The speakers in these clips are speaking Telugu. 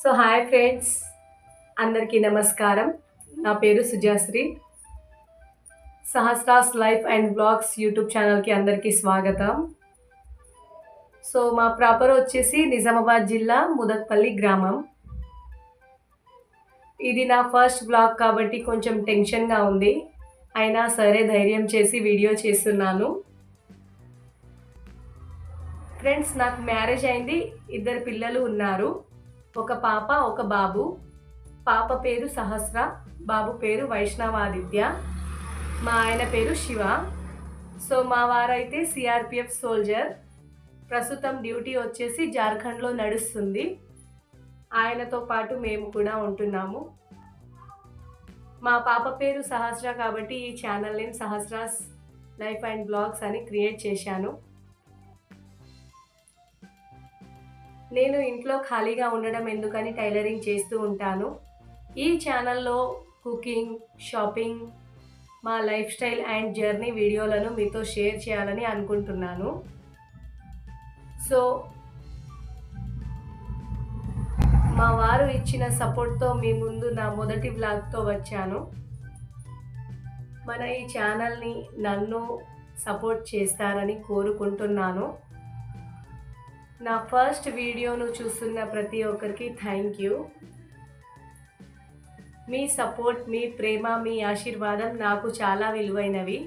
సో హాయ్ ఫ్రెండ్స్, అందరికీ నమస్కారం. నా పేరు సుజాశ్రీ. Sahasras life and blogs YouTube ఛానల్కి అందరికీ స్వాగతం. సో మా ప్రాపర్ వచ్చేసి నిజామాబాద్ జిల్లా ముదక్పల్లి గ్రామం. ఇది నా ఫస్ట్ బ్లాగ్ కాబట్టి కొంచెం టెన్షన్గా ఉంది. అయినా సరే ధైర్యం చేసి వీడియో చేస్తున్నాను. ఫ్రెండ్స్, నాకు మ్యారేజ్ అయింది. 2 పిల్లలు ఉన్నారు. ఒక పాప, ఒక బాబు. పాప పేరు సహస్ర, బాబు పేరు వైష్ణవాదిత్య. మా ఆయన పేరు శివ. సో మా వారైతే సిఆర్పిఎఫ్ సోల్జర్. ప్రస్తుతం డ్యూటీ వచ్చేసి జార్ఖండ్లో నడుస్తుంది. ఆయనతో పాటు మేము కూడా ఉంటున్నాము. మా పాప పేరు సహస్ర కాబట్టి ఈ channel name Sahasra's life and blogs అని క్రియేట్ చేశాను. నేను ఇంట్లో ఖాళీగా ఉండడం ఎందుకని టైలరింగ్ చేస్తూ ఉంటాను. ఈ ఛానల్లో కుకింగ్, షాపింగ్, మా లైఫ్ స్టైల్ అండ్ జర్నీ వీడియోలను మీతో షేర్ చేయాలని అనుకుంటున్నాను. సో మా వారు ఇచ్చిన సపోర్ట్తో మీ ముందు నా మొదటి వ్లాగ్తో వచ్చాను. మన ఈ ఛానల్ని నన్ను సపోర్ట్ చేస్తారని కోరుకుంటున్నాను. నా ఫస్ట్ వీడియోను చూస్తున్న ప్రతి ఒక్కరికి థ్యాంక్ యూ. మీ సపోర్ట్, మీ ప్రేమ, మీ ఆశీర్వాదం నాకు చాలా విలువైనవి.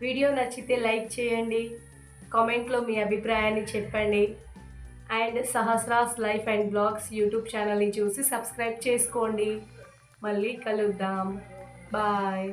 వీడియో నచ్చితే లైక్ చేయండి, కామెంట్లో మీ అభిప్రాయాన్ని చెప్పండి. And Sahasra's life and blogs YouTube ఛానల్ని చూసి సబ్స్క్రైబ్ చేసుకోండి. మళ్ళీ కలుద్దాం. బాయ్.